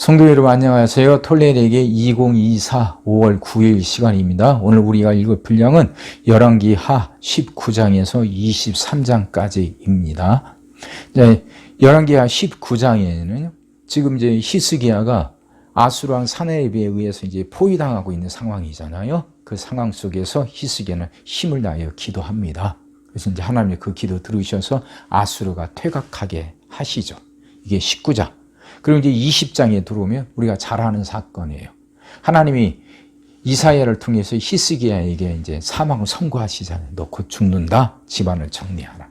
성도 여러분 안녕하세요. 토요일에게 2024 5월 9일 시간입니다. 오늘 우리가 읽을 분량은 열왕기 하 19장에서 23장까지입니다. 열왕기 하 19장에는 지금 이제 히스기야가 아수르 왕 사네립에 의해서 이제 포위당하고 있는 상황이잖아요. 그 상황 속에서 히스기야는 힘을 다하여 기도합니다. 그래서 이제 하나님이 그 기도 들으셔서 아수르가 퇴각하게 하시죠. 이게 19장. 그리고 이제 20장에 들어오면 우리가 잘 아는 사건이에요. 하나님이 이사야를 통해서 히스기야에게 이제 사망을 선고하시잖아요. 너 곧 죽는다. 집안을 정리하라.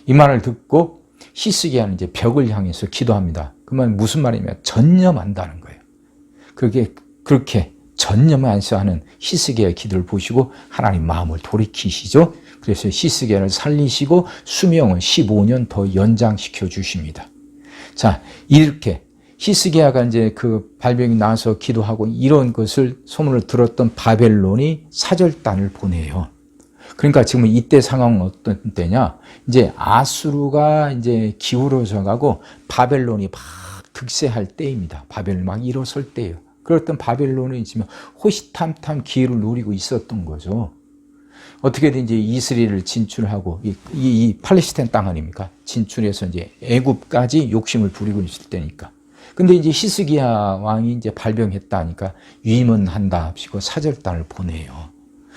이 말을 듣고 히스기야는 이제 벽을 향해서 기도합니다. 그 말 무슨 말이냐면 전념한다는 거예요. 그렇게 전념하면서 하는 히스기야의 기도를 보시고 하나님 마음을 돌이키시죠. 그래서 히스기야를 살리시고 수명을 15년 더 연장시켜 주십니다. 자, 이렇게 히스기야가 이제 그 발병이 나서 기도하고 이런 것을 소문을 들었던 바벨론이 사절단을 보내요. 그러니까 지금 이때 상황은 어떤 때냐? 이제 아수르가 이제 기울어져 가고 바벨론이 막 득세할 때입니다. 바벨론 막 일어설 때예요. 그랬던 바벨론은 지금 호시탐탐 기회를 노리고 있었던 거죠. 어떻게든 이제 이스라엘을 진출하고 이 팔레스타인 땅 아닙니까? 진출해서 이제 애굽까지 욕심을 부리고 있을 때니까. 근데 이제 히스기야 왕이 이제 발병했다니까 위문한다 하시고 사절단을 보내요.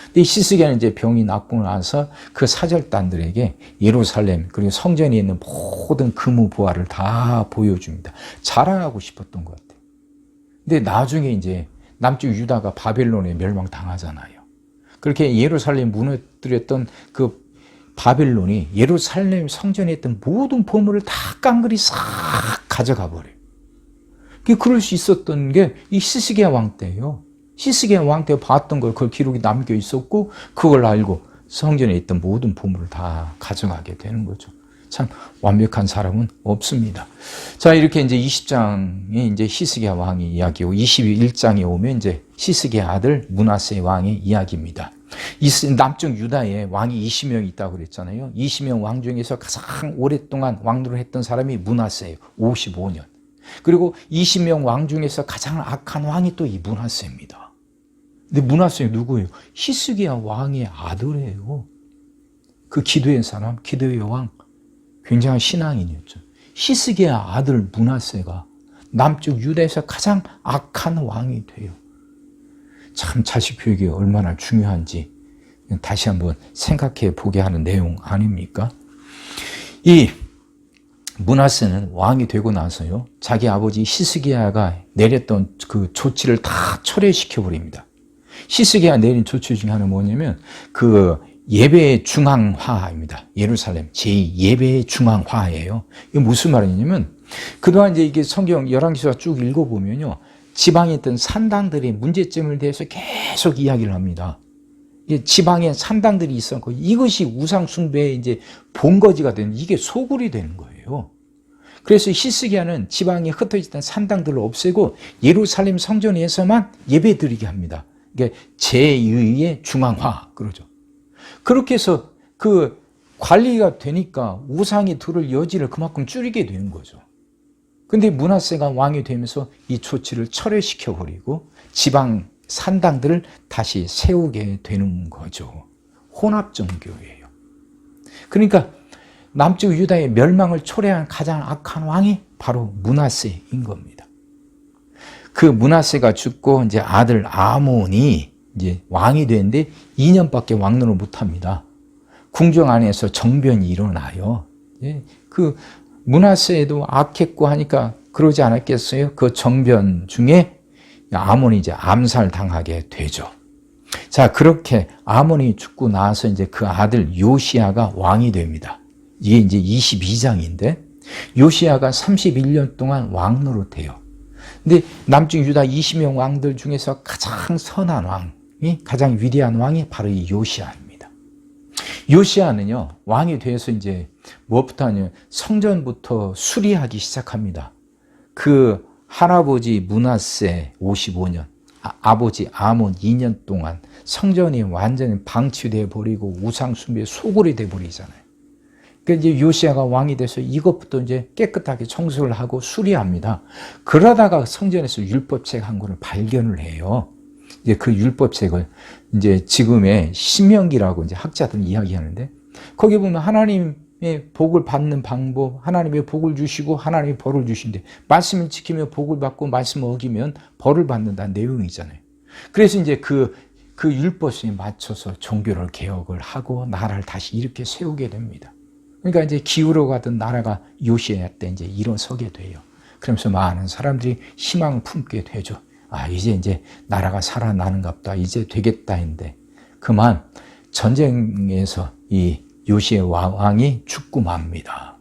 근데 히스기야는 이제 병이 낫고 나서 그 사절단들에게 예루살렘 그리고 성전에 있는 모든 금우 보화를 다 보여줍니다. 자랑하고 싶었던 것 같아요. 근데 나중에 이제 남쪽 유다가 바벨론에 멸망당하잖아요. 그렇게 예루살렘 무너뜨렸던 그 바벨론이 예루살렘 성전에 있던 모든 보물을 다 깡그리 싹 가져가 버려요. 그럴 수 있었던 게 이 히스기야 왕 때예요. 히스기야 왕 때 봤던 걸 그 기록이 남겨 있었고 그걸 알고 성전에 있던 모든 보물을 다 가져가게 되는 거죠. 참 완벽한 사람은 없습니다. 자, 이렇게 이제 20장에 이제 히스기야 왕의 이야기고 21장에 오면 이제 히스기야 아들 므낫세 왕의 이야기입니다. 남쪽 유다에 왕이 20명 있다고 그랬잖아요. 20명 왕 중에서 가장 오랫동안 왕노를 했던 사람이 므낫세예요. 55년. 그리고 20명 왕 중에서 가장 악한 왕이 또 이 므낫세입니다. 근데 므낫세는 누구예요? 히스기야 왕의 아들이에요. 그 기도의 사람, 기도의 왕. 굉장한 신앙인이었죠. 히스기야 아들 므낫세가 남쪽 유다에서 가장 악한 왕이 돼요. 참 자식 교육이 얼마나 중요한지 다시 한번 생각해 보게 하는 내용 아닙니까? 이 므낫세는 왕이 되고 나서요, 자기 아버지 히스기야가 내렸던 그 조치를 다 철회시켜 버립니다. 히스기야 내린 조치 중에 하나는 뭐냐면 그 예배의 중앙화입니다. 예루살렘 제2 예배의 중앙화예요. 이게 무슨 말이냐면 그동안 이제 이게 성경 열왕기서 쭉 읽어보면요, 지방에 있던 산당들의 문제점을 대해서 계속 이야기를 합니다. 지방에 산당들이 있었고 이것이 우상 숭배의 이제 본거지가 되는, 이게 소굴이 되는 거예요. 그래서 히스기야는 지방에 흩어져 있던 산당들을 없애고 예루살렘 성전에서만 예배드리게 합니다. 이게 제2의 중앙화 그러죠. 그렇게 해서 그 관리가 되니까 우상이 들을 여지를 그만큼 줄이게 되는 거죠. 근데 므낫세가 왕이 되면서 이 조치를 철회시켜 버리고 지방 산당들을 다시 세우게 되는 거죠. 혼합종교예요. 그러니까 남쪽 유다의 멸망을 초래한 가장 악한 왕이 바로 므낫세인 겁니다. 그 므낫세가 죽고 이제 아들 아몬이 이제 왕이 되는데 2년밖에 왕노를 못합니다. 궁정 안에서 정변이 일어나요. 그 므낫세도 악했고 하니까 그러지 않았겠어요? 그 정변 중에 아몬이 이제 암살당하게 되죠. 자, 그렇게 아몬이 죽고 나서 이제 그 아들 요시야가 왕이 됩니다. 이게 이제 22장인데 요시야가 31년 동안 왕노릇해요. 근데 남쪽 유다 20명 왕들 중에서 가장 선한 왕이, 가장 위대한 왕이 바로 이 요시야입니다. 요시야는요, 왕이 돼서 이제 무엇부터 하냐면 성전부터 수리하기 시작합니다. 그 할아버지 므낫세 55년, 아버지 아몬 2년 동안 성전이 완전히 방치돼 버리고 우상 숭배의 소굴이 돼 버리잖아요. 그러니까 이제 요시야가 왕이 돼서 이것부터 이제 깨끗하게 청소를 하고 수리합니다. 그러다가 성전에서 율법책 한 권을 발견을 해요. 이제 그 율법책을 이제 지금의 신명기라고 이제 학자들은 이야기하는데, 거기 보면 하나님의 복을 받는 방법, 하나님의 복을 주시고 하나님의 벌을 주신대. 말씀을 지키며 복을 받고 말씀을 어기면 벌을 받는다는 내용이잖아요. 그래서 이제 그 율법에 맞춰서 종교를 개혁을 하고 나라를 다시 이렇게 세우게 됩니다. 그러니까 이제 기울어 가던 나라가 요시야 때 이제 일어서게 돼요. 그러면서 많은 사람들이 희망을 품게 되죠. 아, 이제 나라가 살아나는갑다. 이제 되겠다인데 그만 전쟁에서 이 요시야 왕이 죽고 맙니다.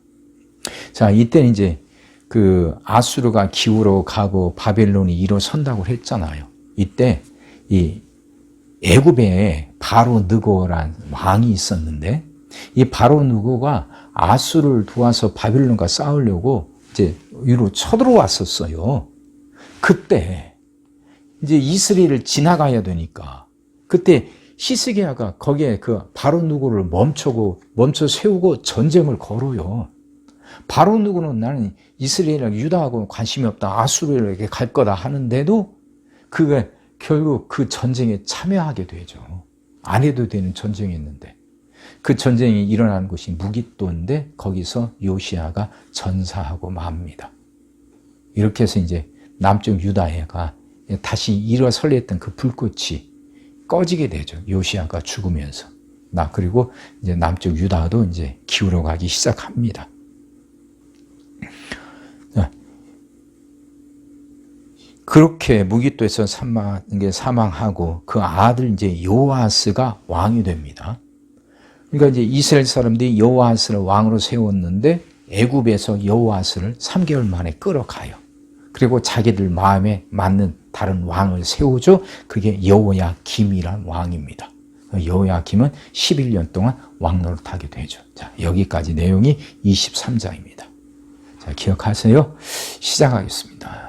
자, 이때는 이제 그 아수르가 기울어 가고 바벨론이 일어선다고 했잖아요. 이때 이 애굽에 바로 느고란 왕이 있었는데, 이 바로 느고가 아수르를 도와서 바빌론과 싸우려고 이제 위로 쳐들어왔었어요. 그때 이제 이스라엘을 지나가야 되니까 그때 히스기야가 거기에 그 바로 느고를 멈춰 세우고 전쟁을 걸어요. 바로 느고는 나는 이스라엘이랑 유다하고 관심이 없다, 아수르에게 갈 거다 하는데도 그게 결국 그 전쟁에 참여하게 되죠. 안 해도 되는 전쟁이었는데 그 전쟁이 일어나는 곳이 무깃도인데 거기서 요시야가 전사하고 맙니다. 이렇게 해서 이제 남쪽 유다가 다시 일어설려 했던 그 불꽃이 꺼지게 되죠. 요시야가 죽으면서. 그리고 이제 남쪽 유다도 이제 기울어 가기 시작합니다. 그렇게 무깃도에서 사망하고 그 아들 이제 요아스가 왕이 됩니다. 그러니까 이제 이스라엘 사람들이 요아스를 왕으로 세웠는데 애굽에서 요아스를 3개월 만에 끌어가요. 그리고 자기들 마음에 맞는 다른 왕을 세우죠. 그게 여호야김이란 왕입니다. 여호야김은 11년 동안 왕노릇하게 되죠. 자, 여기까지 내용이 23장입니다. 자, 기억하세요. 시작하겠습니다.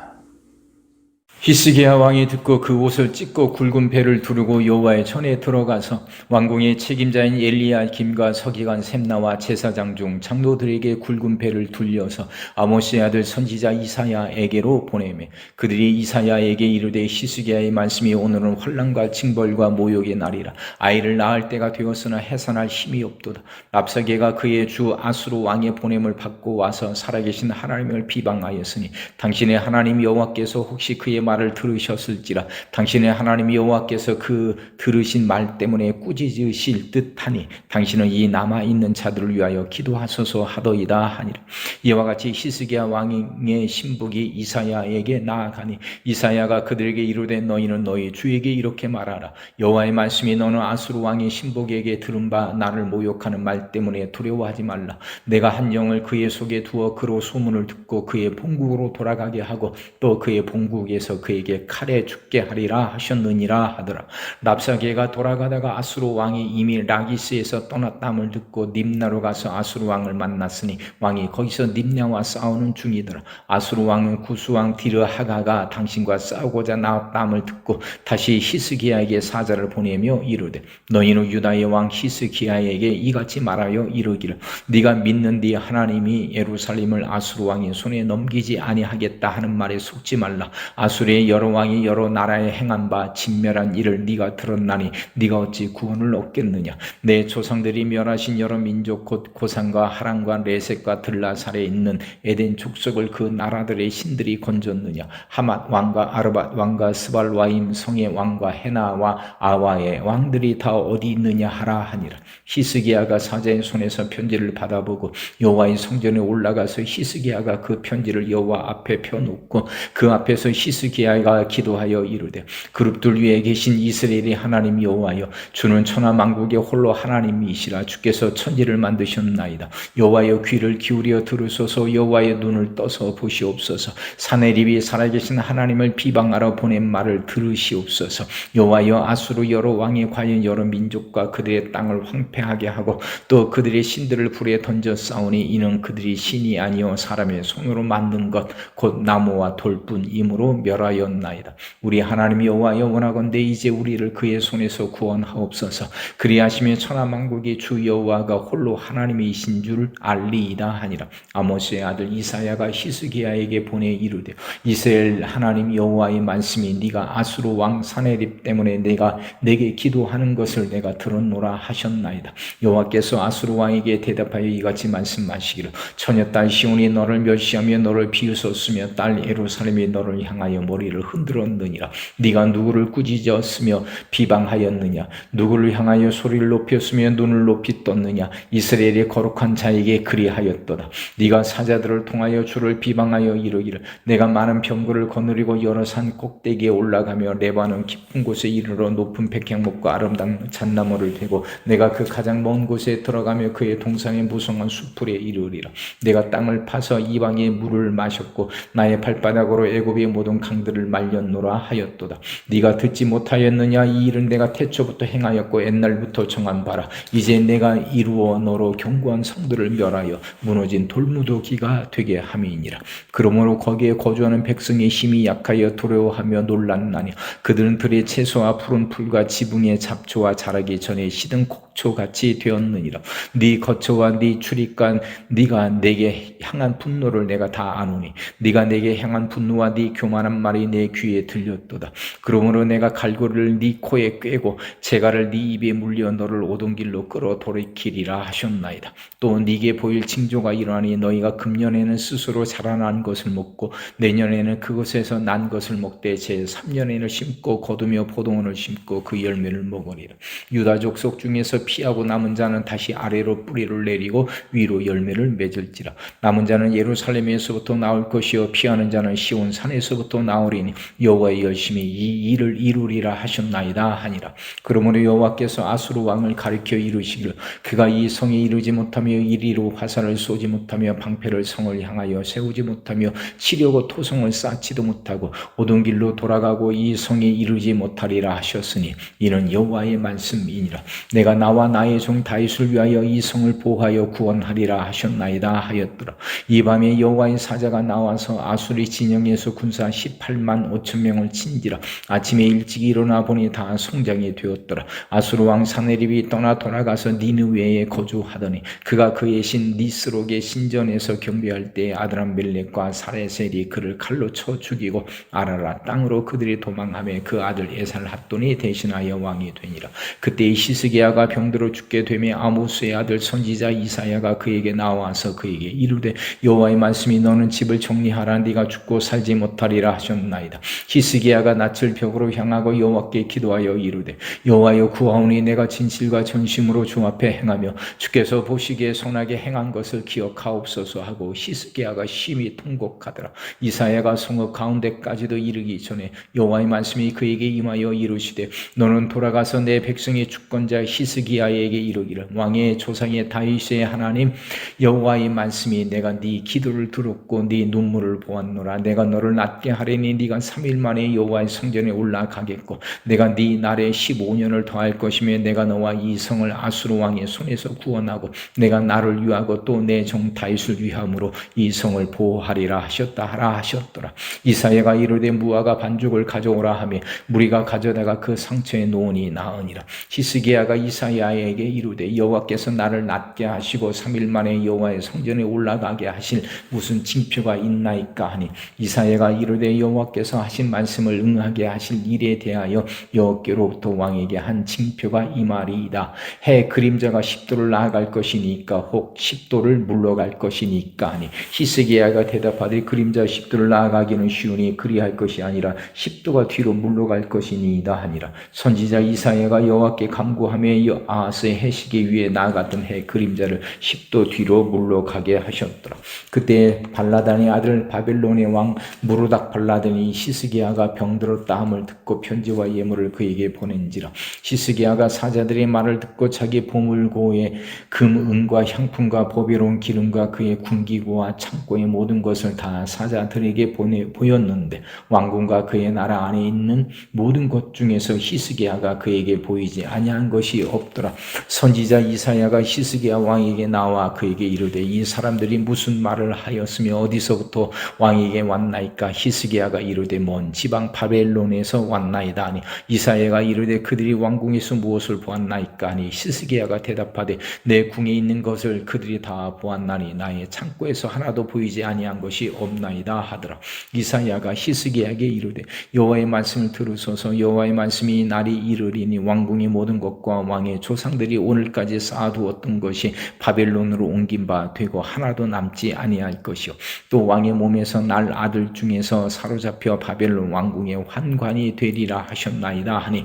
히스기야 왕이 듣고 그 옷을 찢고 굵은 배를 두르고 여호와의 전에 들어가서 왕궁의 책임자인 엘리야김과 서기관 셈나와 제사장 중 장로들에게 굵은 배를 둘려서 아모스의 아들 선지자 이사야에게로 보내매 그들이 이사야에게 이르되 히스기야의 말씀이 오늘은 환난과 징벌과 모욕의 날이라. 아이를 낳을 때가 되었으나 해산할 힘이 없도다. 랍사게가 그의 주 아수르 왕의 보냄을 받고 와서 살아계신 하나님을 비방하였으니 당신의 하나님 여호와께서 혹시 그의 말을 들으셨을지라. 당신의 하나님 여호와께서 그 들으신 말 때문에 꾸짖으실 듯하니 당신은 이 남아있는 자들을 위하여 기도하소서 하더이다 하니라. 이와 같이 히스기야 왕의 신복이 이사야에게 나아가니 이사야가 그들에게 이르되 너희는 너희 주에게 이렇게 말하라. 여호와의 말씀이 너는 아수르 왕의 신복에게 들은 바 나를 모욕하는 말 때문에 두려워하지 말라. 내가 한 영을 그의 속에 두어 그로 소문을 듣고 그의 본국으로 돌아가게 하고 또 그의 본국에서 그에게 칼에 죽게 하리라 하셨느니라 하더라. 랍사게가 돌아가다가 아수르 왕이 이미 라기스에서 떠났담을 듣고 림나로 가서 아수르 왕을 만났으니 왕이 거기서 림냐와 싸우는 중이더라. 아수르 왕은 구스왕 디르하가가 당신과 싸우고자 나왔담을 듣고 다시 히스기야에게 사자를 보내며 이르되 너희는 유다의 왕 히스기야에게 이같이 말하여 이르기를 네가 믿는 네 하나님이 예루살렘을 아수르 왕의 손에 넘기지 아니하겠다 하는 말에 속지 말라. 아수르의 여러 왕이 여러 나라에 행한 바 진멸한 일을 네가 들었나니 네가 어찌 구원을 얻겠느냐. 내 조상들이 멸하신 여러 민족 곧 고산과 하란과 레셋과 들라살에 있는 에덴 족속을 그 나라들의 신들이 건졌느냐. 하맛 왕과 아르밧 왕과 스발와임 성의 왕과 헤나와 아와의 왕들이 다 어디 있느냐 하라 하니라. 히스기야가 사자의 손에서 편지를 받아보고 여호와의 성전에 올라가서 히스기야가 그 편지를 여호와 앞에 펴놓고 그 앞에서 히스기야가 기도하여 이르되 그룹들 위에 계신 이스라엘의 하나님 여호와여 주는 천하 만국의 홀로 하나님이시라. 주께서 천지를 만드셨나이다. 여호와여 귀를 기울여 들으소서. 여호와의 눈을 떠서 보시옵소서. 사내립이 살아계신 하나님을 비방하러 보낸 말을 들으시옵소서. 여호와여 아수르 여러 왕이 과연 여러 민족과 그들의 땅을 황폐하게 하고 또 그들의 신들을 불에 던져 싸우니 이는 그들이 신이 아니요 사람의 손으로 만든 것 곧 나무와 돌뿐이므로 멸하 절하였나이다. 우리 하나님 여호와여, 원하건대 이제 우리를 그의 손에서 구원하옵소서. 그리하시며 천하만국의 주 여호와가 홀로 하나님이신 줄 알리이다 하니라. 아모스의 아들 이사야가 히스기야에게 보내 이르되, 이스라엘 하나님 여호와의 말씀이 네가 아수르 왕 사네립 때문에 내가 내게 기도하는 것을 내가 들었노라 하셨나이다. 여호와께서 아수르 왕에게 대답하여 이같이 말씀하시기를, 처녀딸 시온이 너를 멸시하며 너를 비웃었으며 딸 예루살렘이 너를 향하여 머리를 흔들었느니라. 네가 누구를 꾸짖었으며 비방하였느냐? 누구를 향하여 소리를 높였으며 눈을 높이 떴느냐? 이스라엘의 거룩한 자에게 그리하였도다. 네가 사자들을 통하여 주를 비방하여 이르기를, 내가 많은 병거를 거느리고 여러 산 꼭대기에 올라가며 레바논 깊은 곳에 이르러 높은 백향목과 아름다운 잣나무를 베고 내가 그 가장 먼 곳에 들어가며 그의 동상에 무성한 수풀에 이르리라. 내가 땅을 파서 이방의 물을 마셨고 나의 발바닥으로 애굽의 모든 강들을 말렸노라 하였도다. 네가 듣지 못하였느냐? 이 일은 내가 태초부터 행하였고 옛날부터 정한 바라. 이제 내가 이루어 너로 견고한 성들을 멸하여 무너진 돌무더기가 되게 함이니라. 그러므로 거기에 거주하는 백성의 힘이 약하여 두려워하며 놀랐나니 그들은 들의 채소와 푸른 풀과 지붕의 잡초와 자라기 전에 시든 곡초같이 되었느니라. 네 거처와 네 출입과 네가 내게 향한 분노를 내가 다 아노니 네가 내게 향한 분노와 네 교만한 말이 내 귀에 들렸도다. 그러므로 내가 갈고리를 네 코에 꿰고 재갈을 네 입에 물려 너를 오던 길로 끌어 돌이키리라 하셨나이다. 또 네게 보일 징조가 일어나니 너희가 금년에는 스스로 자라난 것을 먹고 내년에는 그곳에서 난 것을 먹되 제3년에는 심고 거두며 포도원을 심고 그 열매를 먹으리라. 유다 족속 중에서 피하고 남은 자는 다시 아래로 뿌리를 내리고 위로 열매를 맺을지라. 남은 자는 예루살렘에서부터 나올 것이요 피하는 자는 시온 산에서부터 나오리니 여호와의 열심히 이 일을 이루리라 하셨나이다 하니라. 그러므로 여호와께서 아수르 왕을 가리켜 이르시기를, 그가 이 성에 이르지 못하며 이리로 화살을 쏘지 못하며 방패를 성을 향하여 세우지 못하며 치려고 토성을 쌓지도 못하고 오던 길로 돌아가고 이 성에 이르지 못하리라 하셨으니 이는 여호와의 말씀이니라. 내가 나와 나의 종 다윗을 위하여 이 성을 보호하여 구원하리라 하셨나이다 하였더라. 이 밤에 여호와의 사자가 나와서 아수리 진영에서 군사 18만 5천 명을 친지라. 아침에 일찍 일어나 보니 다 성장이 되었더라. 아수르 왕 사네립이 떠나 돌아가서 니느웨에 거주하더니 그가 그의 신 니스록의 신전에서 경배할 때 아드람멜렉과 사레셀이 그를 칼로 쳐 죽이고 아라라 땅으로 그들이 도망하며 그 아들 에살핫돈이 대신하여 왕이 되니라. 그때 히스기야가 병들어 죽게 되며 아모스의 아들 선지자 이사야가 그에게 나와서 그에게 이르되, 여호와의 말씀이 너는 집을 정리하라. 네가 죽고 살지 못하리라 하셨나이다. 히스기야가 낯을 벽으로 향하고 여호와께 기도하여 이르되, 여호와여 구하오니 내가 진실과 전심으로 주 앞에 행하며 주께서 보시기에 선하게 행한 것을 기억하옵소서 하고 히스기야가 심히 통곡하더라. 이사야가 성읍 가운데까지도 이르기 전에 여호와의 말씀이 그에게 임하여 이르시되, 너는 돌아가서 내 백성의 주권자 히스기야에게 이르기를, 왕의 조상의 다윗의 하나님 여호와의 말씀이 내가 네 기도를 들었고 네 눈물을 보았노라. 내가 너를 낫게 하려니 네가 3일 만에 여호와의 성전에 올라가겠고 내가 네 날에 15년을 더할 것이며 내가 너와 이 성을 아수르 왕의 손에서 구원하고 내가 나를 위하고 또 내 종 다윗을 위함으로 이 성을 보호하리라 하셨더라. 이사야가 이르되 무화과 반죽을 가져오라 하며 무리가 가져다가 그 상처에 놓으니 나으니라. 히스기야가 이사야에게 이르되, 여호와께서 나를 낫게 하시고 3일 만에 여호와의 성전에 올라가게 하실 무슨 징표가 있나이까 하니 이사야가 이르되, 여호와께서 하신 말씀을 응하게 하실 일에 대하여 여호와께로부터 왕에게 한 징표가 이 말이이다. 해 그림자가 10도를 나아갈 것이니까 혹 10도를 물러갈 것이니까 하니 히스기야가 대답하되, 그림자 10도를 나아가기는 쉬우니 그리할 것이 아니라 10도가 뒤로 물러갈 것이니이다 하니라. 선지자 이사야가 여호와께 간구하며 아하스의 해시기 위에 나아갔던 해 그림자를 10도 뒤로 물러가게 하셨더라. 그때 발라단의 아들 바벨론의 왕 무르닥 발라단이 히스기야가 병들었다 함을 듣고 편지와 예물을 그에게 보낸지라. 히스기야가 사자들의 말을 듣고 자기 보물고에 금, 은과 향품과 보배로운 기름과 그의 군기구와 창고의 모든 것을 다 사자들에게 보였는데 왕궁과 그의 나라 안에 있는 모든 것 중에서 히스기야가 그에게 보이지 아니한 것이 없더라. 선지자 이사야가 히스기야 왕에게 나와 그에게 이르되, 이 사람들이 무슨 말을 하였으며 어디서부터 왕에게 왔나이까? 히스기야가 이사야가 이르되 먼 지방 바벨론에서 왔나이다 하니 이사야가 이르되 그들이 왕궁에서 무엇을 보았나이까 하니 히스기야가 대답하되 내 궁에 있는 것을 그들이 다 보았나니 나의 창고에서 하나도 보이지 아니한 것이 없나이다 하더라. 이사야가 히스기야에게 이르되 여호와의 말씀을 들으소서. 여호와의 말씀이 날이 이르리니 왕궁의 모든 것과 왕의 조상들이 오늘까지 쌓아두었던 것이 바벨론으로 옮긴 바 되고 하나도 남지 아니할 것이요 또 왕의 몸에서 날 아들 중에서 사로잡혀 바벨론 왕궁의 환관이 되리라 하셨나이다 하니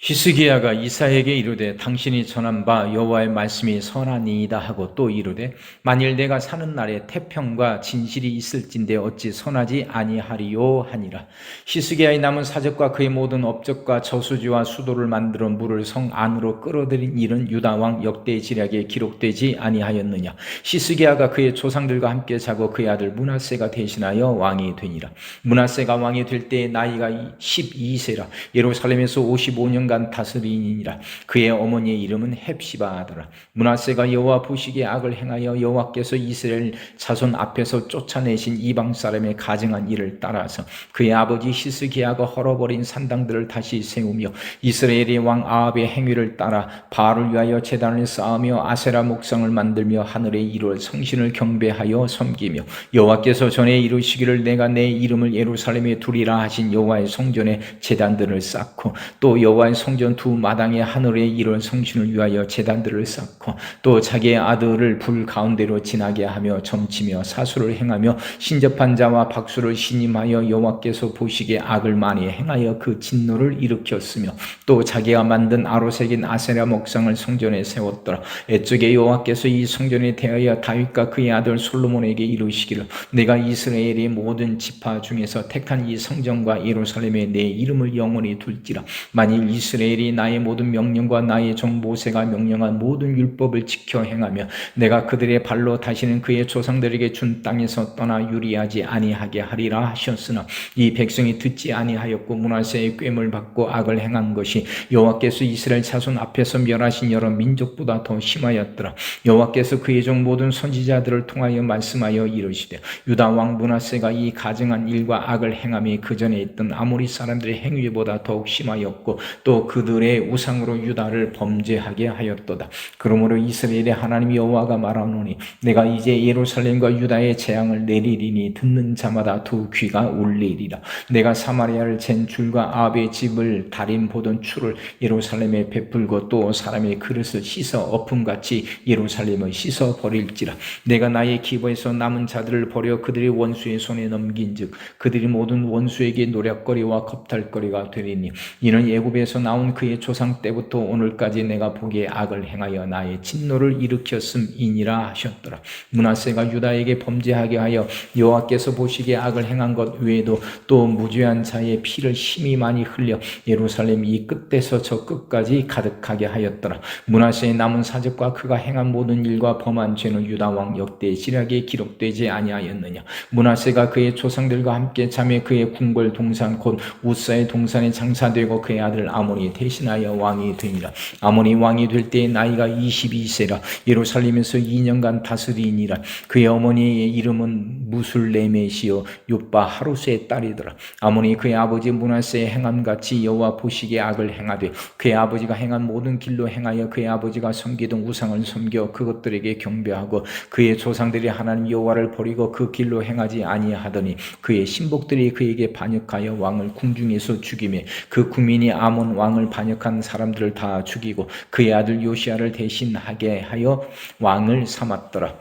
히스기야가 이사야에게 이르되 당신이 전한 바 여호와의 말씀이 선하니이다 하고 또 이르되 만일 내가 사는 날에 태평과 진실이 있을진데 어찌 선하지 아니하리요 하니라. 히스기야의 남은 사적과 그의 모든 업적과 저수지와 수도를 만들어 물을 성 안으로 끌어들인 일은 유다 왕 역대 지략에 기록되지 아니하였느냐. 히스기야가 그의 조상들과 함께 자고 그의 아들 므낫세가 대신하여 왕이 되니라. 므낫세가 왕이 될 때의 나이가 12세라. 예루살렘에서 55년간 다스리니라. 그의 어머니의 이름은 헵시바하더라. 므낫세가 여호와 보시기에 악을 행하여 여호와께서 이스라엘 자손 앞에서 쫓아내신 이방 사람의 가증한 일을 따라서 그의 아버지 히스기야가 헐어버린 산당들을 다시 세우며 이스라엘의 왕 아합의 행위를 따라 바알을 위하여 제단을 쌓으며 아세라 목상을 만들며 하늘에 이룰 성신을 경배하여 섬기며 여호와께서 전에 이루시기를 내가 내 이름을 예루살렘에 두리라 하신 여호와의 성전에 제단들을 쌓고 또 여호와의 성전 두 마당에 하늘에 이룬 성신을 위하여 제단들을 쌓고 또 자기의 아들을 불 가운데로 지나게 하며 점치며 사수를 행하며 신접한 자와 박수를 신임하여 여호와께서 보시기에 악을 많이 행하여 그 진노를 일으켰으며 또 자기가 만든 아로색인 아세라 목상을 성전에 세웠더라. 애적에 여호와께서 이 성전에 대하여 다윗과 그의 아들 솔로몬에게 이루시기를 내가 이스라엘의 모든 지파 중에서 택한 이 성전과 예루살렘에 내 이름을 영원히 둘지라. 만일 이스라엘이 나의 모든 명령과 나의 종 모세가 명령한 모든 율법을 지켜 행하며 내가 그들의 발로 다시는 그의 조상들에게 준 땅에서 떠나 유리하지 아니하게 하리라 하셨으나 이 백성이 듣지 아니하였고 므낫세의 꾀물 받고 악을 행한 것이 여호와께서 이스라엘 자손 앞에서 멸하신 여러 민족보다 더 심하였더라. 여호와께서 그의 종 모든 선지자들을 통하여 말씀하여 이르시되 유다 왕 므낫세가 이 가증한 일과 악을 행함이 그 전에 있던 아모리 사람들의 행위보다 더욱 심하였고 또 그들의 우상으로 유다를 범죄하게 하였도다. 그러므로 이스라엘의 하나님 여호와가 말하노니 내가 이제 예루살렘과 유다의 재앙을 내리리니 듣는 자마다 두 귀가 울리리라. 내가 사마리아를 잰 줄과 아합의 집을 달인 보던 추를 예루살렘에 베풀고 또 사람의 그릇을 씻어 엎음같이 예루살렘을 씻어 버릴지라. 내가 나의 기부에서 남은 자들을 버려 그들의 원수의 손에 넘긴즉 그들이 모든 원수에게 노략거리와 겁탈거리가 되리니 이는 애굽에서 나온 그의 조상 때부터 오늘까지 내가 보기에 악을 행하여 나의 진노를 일으켰음이니라 하셨더라. 므낫세가 유다에게 범죄하게 하여 여호와께서 보시기에 악을 행한 것 외에도 또 무죄한 자의 피를 심히 많이 흘려 예루살렘 이 끝에서 저 끝까지 가득하게 하였더라. 므낫세의 남은 사적과 그가 행한 모든 일과 범한 죄는 유다 왕 역대 지략에 기록되지 아니하였느냐. 므낫세가 그의 조상들과 함께 잠에 그의 궁궐 동산 곧 우사의 동산에 장사되고 그의 아들 아몬이 대신하여 왕이 되니라. 아몬이 왕이 될 때의 나이가 22세라. 예루살렘에서 2년간 다스리니라. 그의 어머니의 이름은 무술레메시요 요빠 하루스의 딸이더라. 아몬이 그의 아버지 므낫세의 행함같이 여호와 보시기에 악을 행하되 그의 아버지가 행한 모든 길로 행하여 그의 아버지가 섬기던 우상을 섬겨 그것들에게 경배하고 그의 조상들이 하나님 여호와를 버리고 그 길로 행하지 아니하더니 그의 신복들이 그에게 반역하여 왕을 궁중에서 죽이매 그 국민이 아몬 왕을 반역한 사람들을 다 죽이고 그의 아들 요시야를 대신하게 하여 왕을 삼았더라.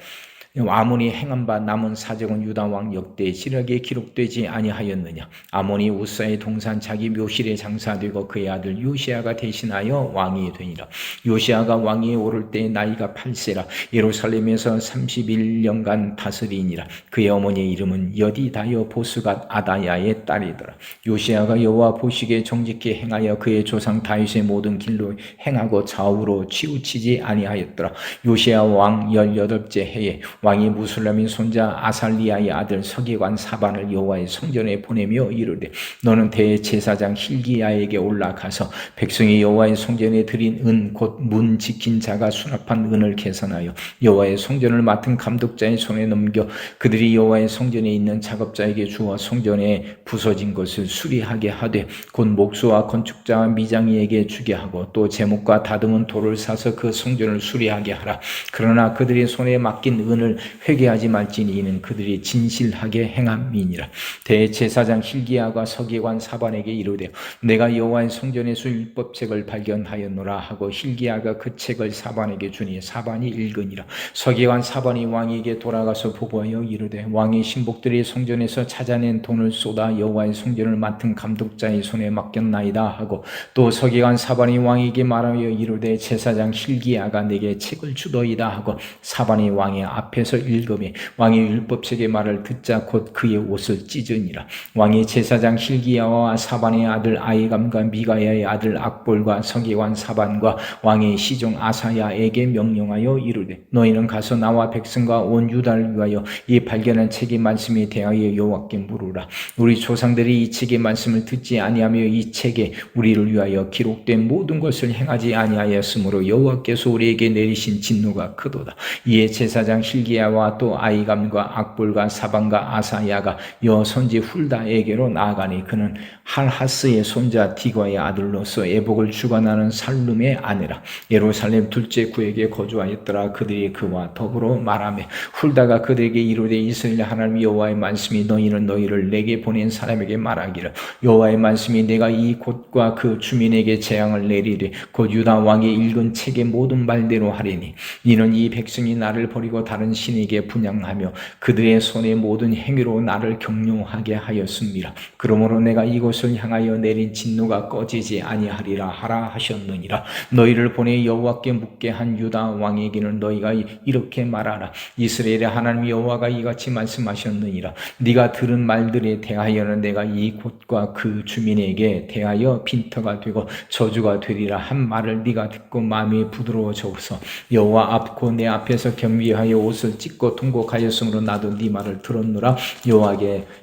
아몬이 행한 바 남은 사적은 유다 왕 역대 지략에 기록되지 아니하였느냐. 아몬이 우사의 동산 자기 묘실에 장사되고 그의 아들 요시야가 대신하여 왕이 되니라. 요시야가 왕위에 오를 때의 나이가 8세라. 예루살렘에서 31년간 다스리니라. 그의 어머니의 이름은 여디다여 보스갓 아다야의 딸이더라. 요시야가 여호와 보시기에 정직히 행하여 그의 조상 다윗의 모든 길로 행하고 좌우로 치우치지 아니하였더라. 요시야 왕 18째 해에 왕이 무술람인 손자 아살리아의 아들 서기관 사반을 여호와의 성전에 보내며 이르되 너는 대제사장 hil기야에게 올라가서 백성이 여호와의 성전에 드린 은 곧 문 지킨 자가 수납한 은을 계산하여 여호와의 성전을 맡은 감독자의 손에 넘겨 그들이 여호와의 성전에 있는 작업자에게 주어 성전에 부서진 것을 수리하게 하되 곧 목수와 건축자와 미장이에게 주게 하고 또 제목과 다듬은 돌을 사서 그 성전을 수리하게 하라. 그러나 그들이 손에 맡긴 은을 회개하지 말지니 이는 그들이 진실하게 행함이니라. 대제사장 hil기야가 서기관 사반에게 이르되 내가 여호와의 성전에서 율법책을 발견하였노라 하고 hil기야가 그 책을 사반에게 주니 사반이 읽으니라. 서기관 사반이 왕에게 돌아가서 보고하여 이르되 왕의 신복들이 성전에서 찾아낸 돈을 쏟아 여호와의 성전을 맡은 감독자의 손에 맡겼나이다 하고 또 서기관 사반이 왕에게 말하여 이르되 제사장 hil기야가 내게 책을 주더이다 하고 사반이 왕의 앞에서 읽음에 왕의 율법책의 말을 듣자 곧 그의 옷을 찢으니라. 왕이 제사장 hil기야와 사반의 아들 아히감과 미가야의 아들 악볼과 서기관 사반과 왕의 시종 아사야에게 명령하여 이르되 너희는 가서 나와 백성과 온 유다를 위하여 이 발견한 책의 말씀에 대하여 여호와께 물으라. 우리 조상들이 이 책의 말씀을 듣지 아니하며 이 책에 우리를 위하여 기록된 모든 것을 행하지 아니하였으므로 여호와께서 우리에게 내리신 진노가 크도다. 이에 제사장 hil기야와 또 아히감과 악볼과 사반과 아사야가 여선지 훌다에게로 나아가니 그는 할하스의 손자 디과의 아들로서 애복을 주관하는 살룸의 아내라. 예루살렘 둘째 구에게 거주하였더라. 그들이 그와 더불어 말하며 훌다가 그들에게 이르되 이스라엘 하나님 여호와의 말씀이 너희는 너희를 내게 보낸 사람에게 말하기를 여호와의 말씀이 내가 이 곳과 그 주민에게 재앙을 내리되 곧 유다 왕이 읽은 책의 모든 말대로 하리니 이는 이 백성이 나를 버리고 다른 신에게 분향하며 그들의 손의 모든 행위로 나를 경용하게 하였습니다. 그러므로 내가 이곳을 향하여 내린 진노가 꺼지지 아니하리라 하라 하셨느니라. 너희를 보내 여호와께 묻게 한 유다 왕에게는 너희가 이렇게 말하라. 이스라엘의 하나님 여호와가 이같이 말씀하셨느니라. 네가 들은 말들에 대하여는 내가 이 곳과 그 주민에게 대하여 빈터가 되고 저주가 되리라 한 말을 네가 듣고 마음이 부드러워져서 여호와 앞고 내 앞에서 경비하여 옷을 찢고 통곡하였으므로 나도 네 말을 들었노라.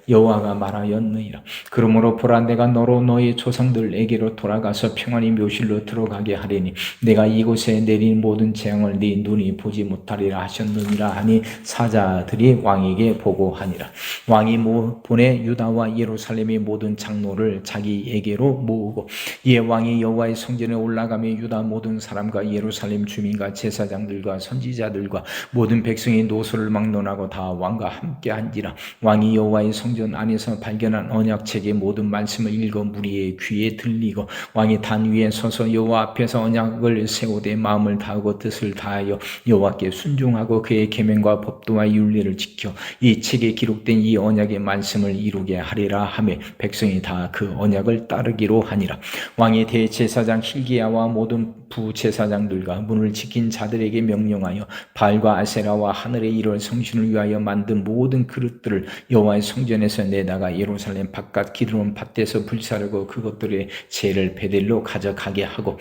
여호와가 말하였느니라. 그러므로 보라 내가 너로 너희 조상들에게로 돌아가서 평안히 묘실로 들어가게 하리니 내가 이곳에 내린 모든 재앙을 네 눈이 보지 못하리라 하셨느니라 하니 사자들이 왕에게 보고하니라. 왕이 보내 유다와 예루살렘의 모든 장로를 자기에게로 모으고 이에 왕이 여호와의 성전에 올라가며 유다 모든 사람과 예루살렘 주민과 제사장들과 선지자들과 모든 백성이 노소를 막론하고 다 왕과 함께 한지라. 왕이 여호와의 성전 안에서 발견한 언약책의 모든 말씀을 읽어 무리의 귀에 들리고 왕이 단 위에 서서 여호와 앞에서 언약을 세우되 마음을 다하고 뜻을 다하여 여호와께 순종하고 그의 계명과 법도와 윤리를 지켜 이 책에 기록된 이 언약의 말씀을 이루게 하리라 하며 백성이 다 그 언약을 따르기로 하니라. 왕이 대제사장 hil기야와 모든 부제사장들과 문을 지킨 자들에게 명령하여 바알과 아세라와 하늘의 이를 성신을 위하여 만든 모든 그릇들을 여호와의 성전에서 내다가 예루살렘 바깥 기드론 밭에서 불사르고 그것들의 재를 베델로 가져가게 하고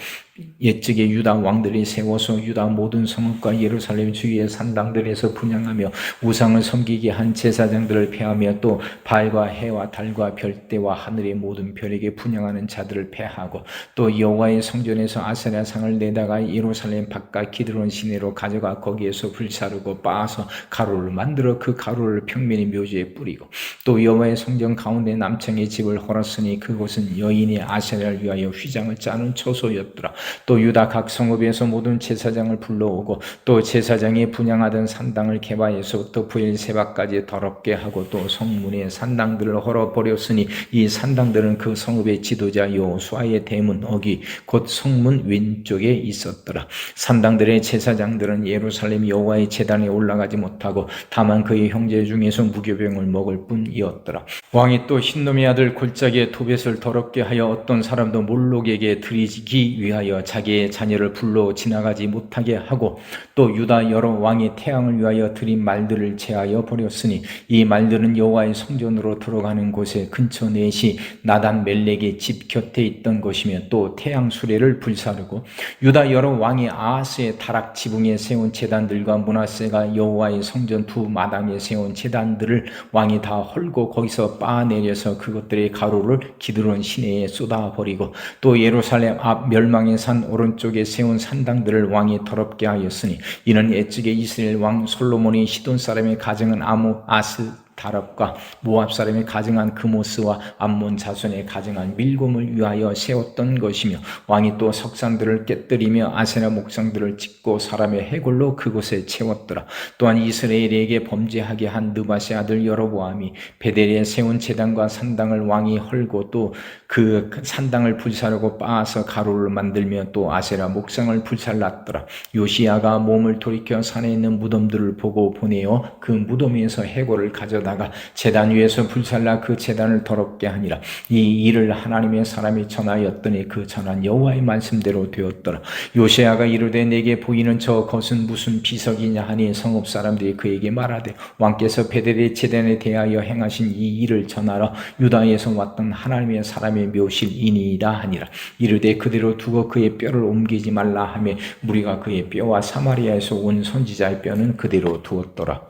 옛적에 유다 왕들이 세워서 유다 모든 성읍과 예루살렘 주위의 산당들에서 분향하며 우상을 섬기게 한 제사장들을 패하며 또 바알과 해와 달과 별대와 하늘의 모든 별에게 분향하는 자들을 패하고 또 여호와의 성전에서 아세라 상을 내다가 예루살렘 바깥 기드론 시내로 가져가 거기에서 불사르고 빻아서 가루를 만들어 그 가루를 평면의 묘지에 뿌리고 또 여호와의 성전 가운데 남창의 집을 헐었으니 그곳은 여인이 아세라를 위하여 휘장을 짜는 처소였더라. 또 유다 각 성읍에서 모든 제사장을 불러오고 또 제사장이 분향하던 산당을 개바에서부터 부엘세바까지 더럽게 하고 또 성문의 산당들을 헐어버렸으니 이 산당들은 그 성읍의 지도자 여호수아의 대문 어기 곧 성문 왼쪽에 있었더라. 산당들의 제사장들은 예루살렘 여호와의 제단에 올라가지 못하고 다만 그의 형제 중에서 무교병을 먹을 뿐이었더라. 왕이 또 흰놈의 아들 골짜기의 도벳을 더럽게 하여 어떤 사람도 몰록에게 드리기 위하여 자기의 자녀를 불러 지나가지 못하게 하고, 또 유다 여러 왕이 태양을 위하여 드린 말들을 제하여 버렸으니 이 말들은 여호와의 성전으로 들어가는 곳에 근처 넷이 나단 멜렉의 집 곁에 있던 것이며, 또 태양 수레를 불사르고 유다 여러 왕이 아하스의 타락 지붕에 세운 제단들과 므낫세가 여호와의 성전 두 마당에 세운 제단들을 왕이 다 헐고 거기서 빠내려서 그것들의 가루를 기드론 시내에 쏟아버리고, 또 예루살렘 앞 멸망의 산 오른쪽에 세운 산당들을 왕이 더럽게 하였으니 이는 옛적에 이스라엘 왕 솔로몬이 시돈 사람의 가정은 아스다랍과 모압 사람이 가증한 그모스와 암몬 자손의 가증한 밀곰을 위하여 세웠던 것이며, 왕이 또 석산들을 깨뜨리며 아세라 목상들을 짓고 사람의 해골로 그곳에 채웠더라. 또한 이스라엘에게 범죄하게 한 느바세 아들 여로보암이 베델에 세운 제단과 산당을 왕이 헐고, 또 그 산당을 불사르고 빻아서 가루를 만들며 또 아세라 목상을 불살랐더라. 요시야가 몸을 돌이켜 산에 있는 무덤들을 보고 보내어 그 무덤 위에서 해골을 가져다가 제단 위에서 불살라 그 제단을 더럽게 하니라. 이 일을 하나님의 사람이 전하였더니 그 전한 여호와의 말씀대로 되었더라. 요시야가 이르되 내게 보이는 저 것은 무슨 비석이냐 하니 성읍 사람들이 그에게 말하되 왕께서 베델의 제단에 대하여 행하신 이 일을 전하러 유다에서 왔던 하나님의 사람의 묘실이니이다 하니라. 이르되 그대로 두고 그의 뼈를 옮기지 말라 하며 무리가 그의 뼈와 사마리아에서 온 선지자의 뼈는 그대로 두었더라.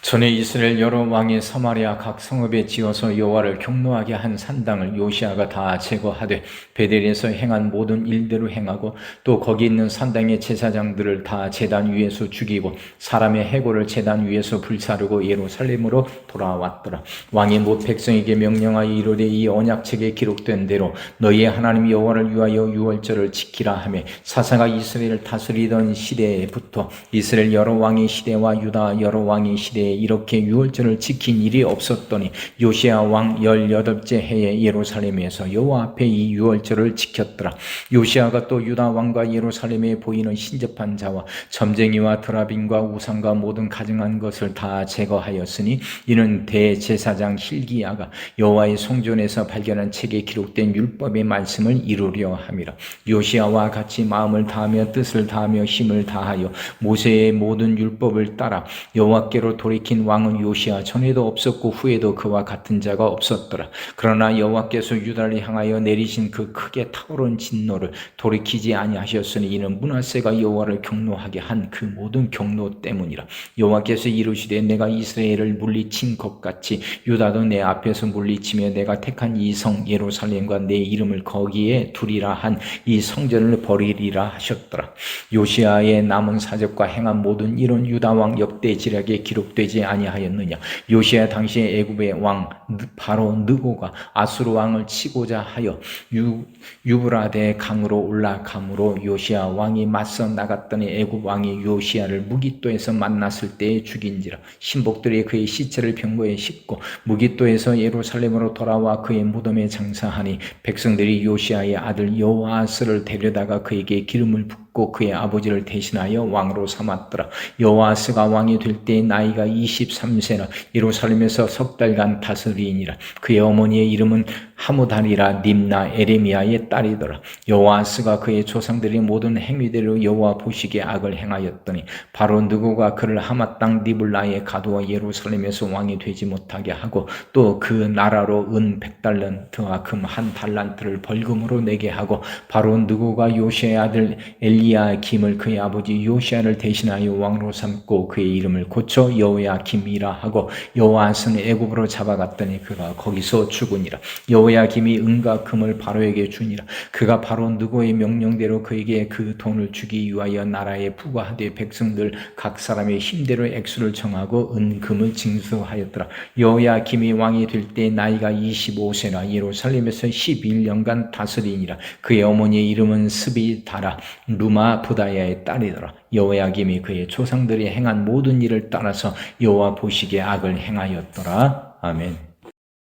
전에 이스라엘 여러 왕이 사마리아 각 성읍에 지어서 여호와를 경노하게 한 산당을 요시야가 다 제거하되 베델에서 행한 모든 일대로 행하고, 또 거기 있는 산당의 제사장들을 다 제단 위에서 죽이고 사람의 해골을 제단 위에서 불사르고 예루살렘으로 돌아왔더라. 왕이 못 백성에게 명령하여 이르되 이 언약책에 기록된 대로 너희의 하나님 여호와를 위하여 유월절을 지키라 하며, 사사가 이스라엘을 다스리던 시대부터 이스라엘 여러 왕의 시대와 유다 여러 왕의 시대에 이렇게 유월절을 지킨 일이 없었더니 요시야 왕 18째 해에 예루살렘에서 여호와 앞에 이 유월절을 지켰더라. 요시야가 또 유다 왕과 예루살렘에 보이는 신접한 자와 점쟁이와 드라빈과 우상과 모든 가증한 것을 다 제거하였으니 이는 대제사장 hil기야가 여호와의 성전에서 발견한 책에 기록된 율법의 말씀을 이루려 함이라. 요시야와 같이 마음을 다하며 뜻을 다하며 힘을 다하여 모세의 모든 율법을 따라 여호와께로 돌이킨 왕은 요시야 전에도 없었고 후에도 그와 같은 자가 없었더라. 그러나 여호와께서 유다를 향하여 내리신 그 크게 타오른 진노를 돌이키지 아니하셨으니 이는 므낫세가 여호와를 경노하게 한 그 모든 경노 때문이라. 여호와께서 이르시되 내가 이스라엘을 물리친 것 같이 유다도 내 앞에서 물리치며 내가 택한 이 성 예루살렘과 내 이름을 거기에 두리라 한 이 성전을 버리리라 하셨더라. 요시야의 남은 사적과 행한 모든 이런 유다 왕 역대 지략에 기록되지 아니하였느냐. 요시야 당시에 애굽의 왕 바로 느고가 아수르 왕을 치고자 하여 유브라데 강으로 올라감으로 요시야 왕이 맞서 나갔더니 애굽 왕이 요시야를 무깃도에서 만났을 때에 죽인지라. 신복들이 그의 시체를 병거에 싣고 무깃도에서 예루살렘으로 돌아와 그의 무덤에 장사하니 백성들이 요시야의 아들 여호아스를 데려다가 그에게 기름을 붓고 그의 아버지를 대신하여 왕으로 삼았더라. 여호아스가 왕이 될 때 나이가 23세라 예루살렘에서 석 달간 다스리니라. 그의 어머니의 이름은 하무달이라 림나 에레미야의 딸이더라. 여호아스가 그의 조상들의 모든 행위대로 여호와 보시기에 악을 행하였더니 바로 느고가 그를 하마 땅 리블라에 가두어 예루살렘에서 왕이 되지 못하게 하고, 또 그 나라로 은 100달란트와 금 1달란트를 벌금으로 내게 하고, 바로 느고가 요시야의 아들 엘리야김을 그의 아버지 요시야를 대신하여 왕으로 삼고 그의 이름을 고쳐 여호야김이라 하고, 여호아스는 애굽으로 잡아갔더니 그가 거기서 죽으니라. 여호야김이 은과 금을 바로에게 주니라. 그가 바로 느고의 명령대로 그에게 그 돈을 주기 위하여 나라에 부과하되 백성들 각 사람의 힘대로 액수를 정하고 은금을 징수하였더라. 여호야김이 왕이 될 때 나이가 25세라 예루살렘에서 11년간 다스리니라. 그의 어머니의 이름은 스비다라 루마 부다야의 딸이더라. 여호야김이 그의 조상들이 행한 모든 일을 따라서 여호와 보시기에 악을 행하였더라. 아멘.